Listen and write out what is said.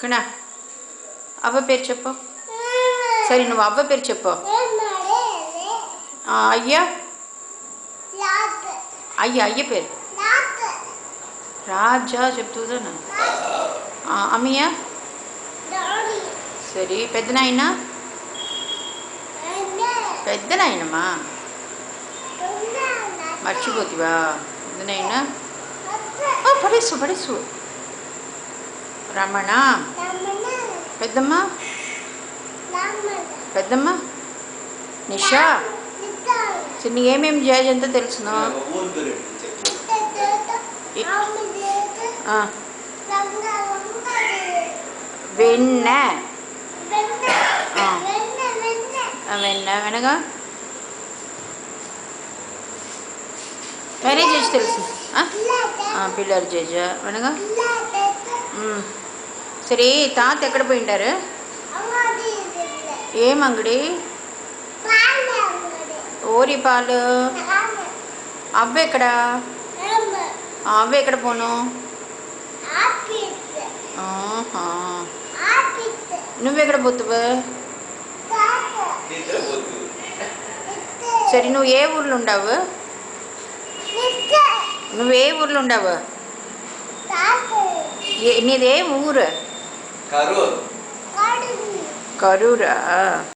కన్నా అవ్వ పేరు చెప్పు. సరే నువ్వు అవ్వ పేరు చెప్పు. అయ్యా అయ్య పేరు రాజా చెప్తుందా. అమ్మయ్య సరే. పెద్దనాయనమ్మా మర్చిపోతివా. పెద్దనాయన పడేసు రమణ. పెద్దమ్మ నిషా. సరే ఏమేమి జాజ్ అంతా తెలుసును. వెన్న వెనగా వేరే చేసి తెలుసు. పిల్లలు చేజ వెనగా. సరే తాత ఎక్కడ పోయింటారు. ఏం అంగడి. ఓరి పాలు. అవ్వ ఎక్కడ పోను. నువ్వెక్కడ పోతువు. సరే నువ్వు ఏ ఊర్లో ఉండవు. నీదే ఊరు. కరూరా.